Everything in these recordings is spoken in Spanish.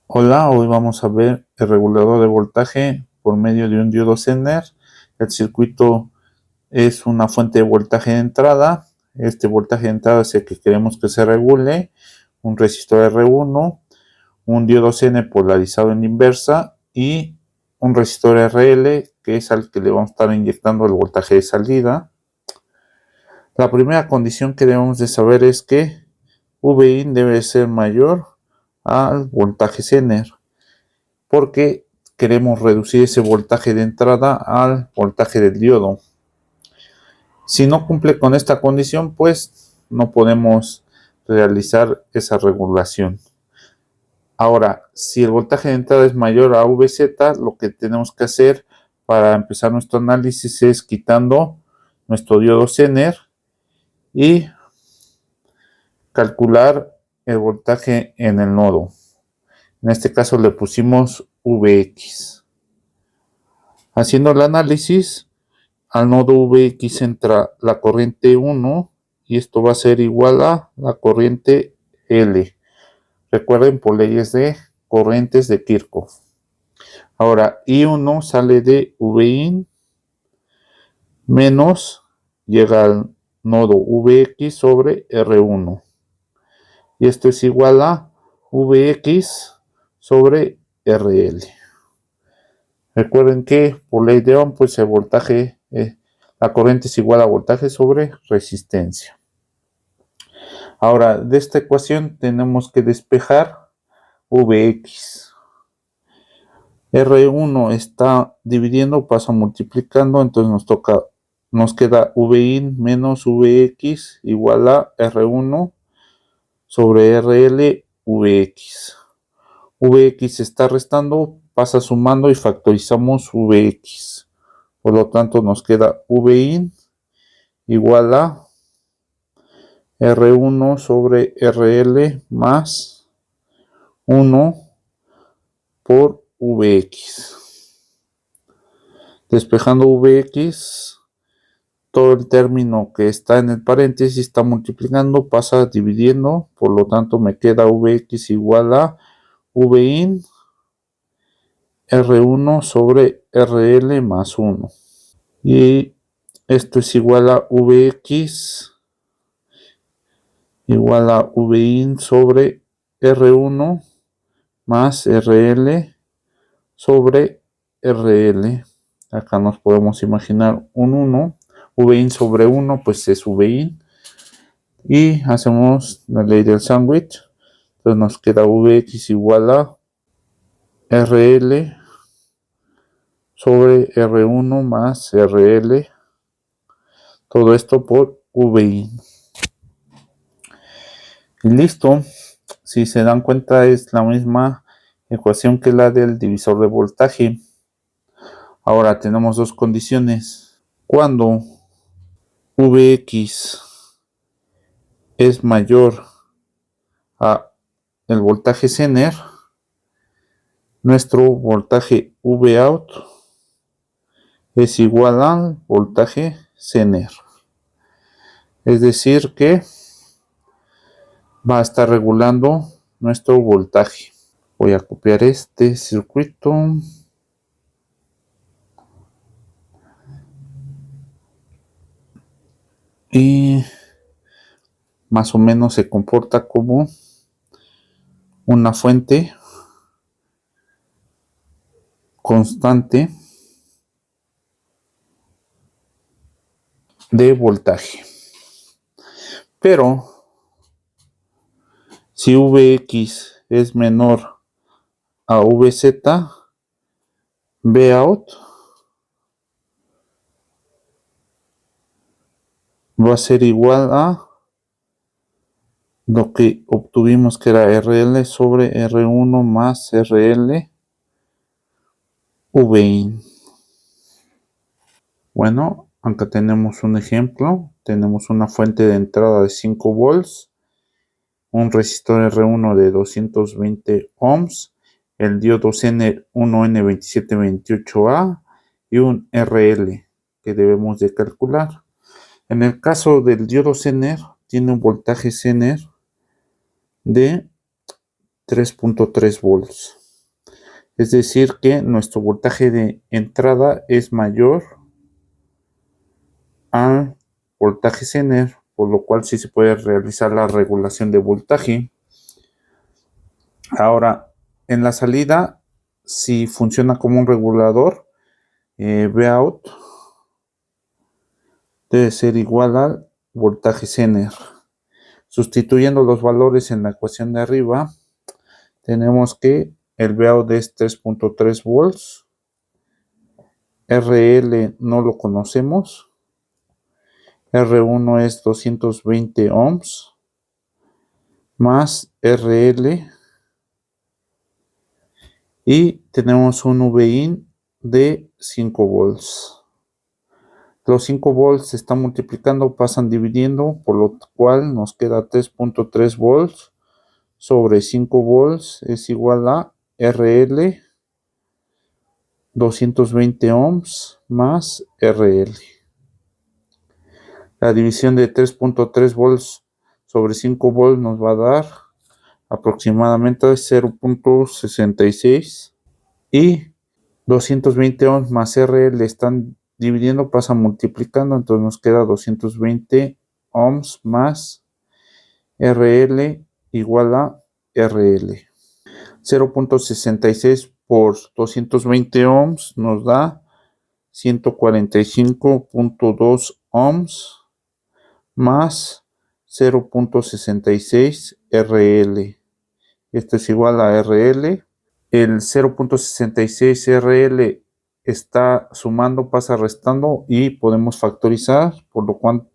Hola, hoy vamos a ver el regulador de voltaje por medio de un diodo Zener. El circuito es una fuente de voltaje de entrada. Este voltaje de entrada es el que queremos que se regule. Un resistor R1, un diodo Zener polarizado en inversa y un resistor RL que es al que le vamos a estar inyectando el voltaje de salida. La primera condición que debemos de saber es que Vin debe ser mayor al voltaje Zener, porque queremos reducir ese voltaje de entrada al voltaje del diodo. Si no cumple con esta condición, pues no podemos realizar esa regulación. Ahora, si el voltaje de entrada es mayor a Vz, lo que tenemos que hacer para empezar nuestro análisis es quitando nuestro diodo Zener y calcular el voltaje en el nodo. En este caso le pusimos Vx. Haciendo el análisis, al nodo Vx entra la corriente 1 y esto va a ser igual a la corriente L. Recuerden por leyes de corrientes de Kirchhoff. Ahora, I1 sale de Vin menos llega al nodo Vx sobre R1. Y esto es igual a Vx sobre RL. Recuerden que por ley de Ohm, pues el voltaje, la corriente es igual a voltaje sobre resistencia. Ahora, de esta ecuación tenemos que despejar Vx. R1 está dividiendo, pasa multiplicando, entonces nos queda Vin menos Vx igual a R1 sobre RL Vx. Vx está restando, pasa sumando y factorizamos Vx. Por lo tanto, nos queda Vin igual a R1 sobre RL más 1 por Vx. Despejando Vx, todo el término que está en el paréntesis está multiplicando, pasa dividiendo, por lo tanto me queda Vx igual a Vin R1 sobre RL más 1. Y esto es igual a Vx igual a Vin sobre R1 más RL sobre RL. Acá nos podemos imaginar un 1. Vin sobre 1 pues es Vin. Y hacemos la ley del sándwich. Entonces nos queda Vx igual a RL sobre R1 más RL. Todo esto por Vin. Y listo. Si se dan cuenta, es la misma ecuación que la del divisor de voltaje. Ahora tenemos dos condiciones. Cuando Vx es mayor a el voltaje Zener, nuestro voltaje Vout es igual al voltaje Zener. Es decir que va a estar regulando nuestro voltaje. Voy a copiar este circuito. Y más o menos se comporta como una fuente constante de voltaje. Pero si Vx es menor a Vz, Vout va a ser igual a lo que obtuvimos, que era RL sobre R1 más RL Vin. Bueno, acá tenemos un ejemplo. Tenemos una fuente de entrada de 5 volts, un resistor R1 de 220 ohms, el diodo Zener 1N2728A y un RL que debemos de calcular. En el caso del diodo Zener, tiene un voltaje Zener de 3.3 volts. Es decir que nuestro voltaje de entrada es mayor al voltaje Zener, por lo cual sí se puede realizar la regulación de voltaje. Ahora, en la salida, si funciona como un regulador, Vout debe ser igual al voltaje Zener. Sustituyendo los valores en la ecuación de arriba, tenemos que el Vout es 3.3 volts, RL no lo conocemos, R1 es 220 ohms, más RL, y tenemos un Vin de 5 volts. Los 5 volts se están multiplicando, pasan dividiendo, por lo cual nos queda 3.3 volts sobre 5 volts es igual a RL 220 ohms más RL. La división de 3.3 volts sobre 5 volts nos va a dar aproximadamente 0.66, y 220 ohms más RL están dividiendo, pasan multiplicando, entonces nos queda 220 ohms más RL igual a RL. 0.66 por 220 ohms nos da 145.2 ohms más 0.66 RL. Esto es igual a RL. El 0.66 RL está sumando, pasa restando y podemos factorizar, por lo cual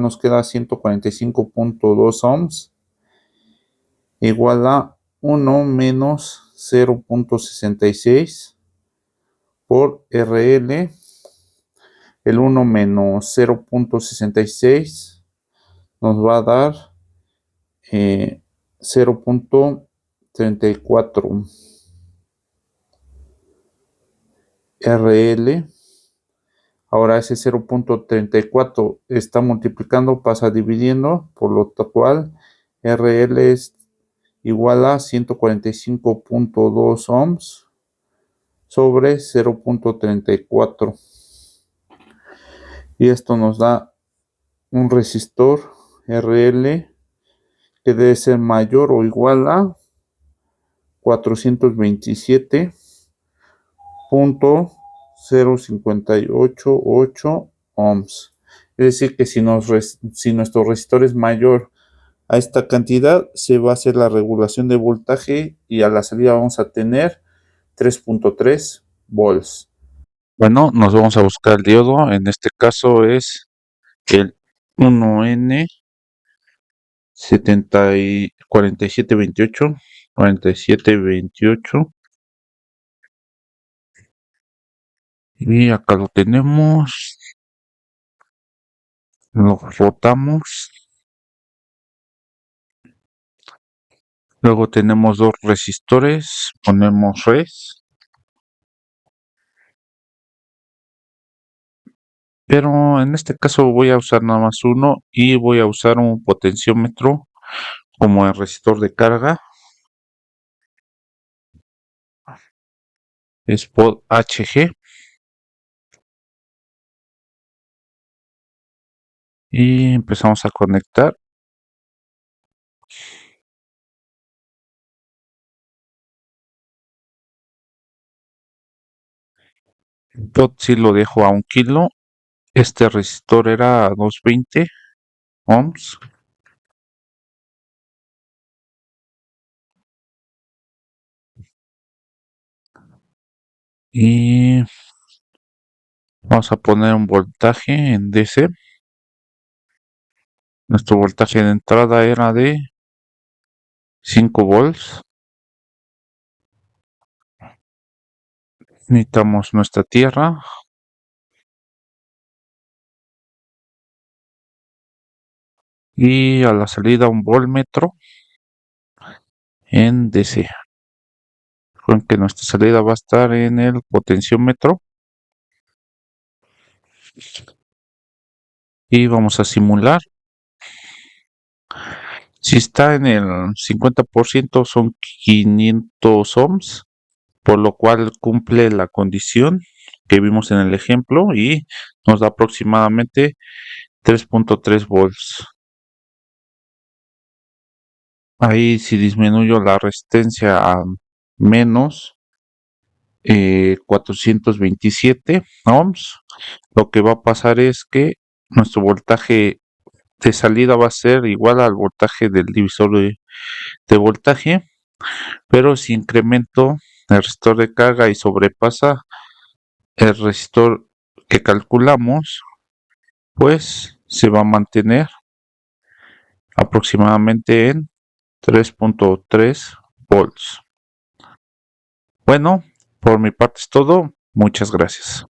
nos queda 145.2 ohms igual a 1 menos 0.66 por RL. El 1 menos 0.66 nos va a dar 0.34 RL. Ahora ese 0.34 está multiplicando, pasa dividiendo, por lo cual RL es igual a 145.2 ohms sobre 0.34. Y esto nos da un resistor RL que debe ser mayor o igual a 427.0588 ohms. Es decir que si nuestro resistor es mayor a esta cantidad, se va a hacer la regulación de voltaje y a la salida vamos a tener 3.3 volts. Bueno, nos vamos a buscar el diodo. En este caso es el 1N 4728 y acá lo tenemos, lo rotamos. Luego tenemos dos resistores, ponemos res, pero en este caso voy a usar nada más uno y voy a usar un potenciómetro como el resistor de carga. Es pod HG y empezamos a conectar. El pod sí lo dejo a 1 kilo. Este resistor era a 220 ohms. Y vamos a poner un voltaje en DC. Nuestro voltaje de entrada era de 5 volts. Necesitamos nuestra tierra. Y a la salida un voltmetro en DC. Recuerden que nuestra salida va a estar en el potenciómetro. Y vamos a simular. Si está en el 50% son 500 ohms, por lo cual cumple la condición que vimos en el ejemplo y nos da aproximadamente 3.3 volts. Ahí si disminuyo la resistencia a menos 427 ohms, lo que va a pasar es que nuestro voltaje de salida va a ser igual al voltaje del divisor de voltaje, pero si incremento el resistor de carga y sobrepasa el resistor que calculamos, pues se va a mantener aproximadamente en 3.3 volts. Bueno, por mi parte es todo. Muchas gracias.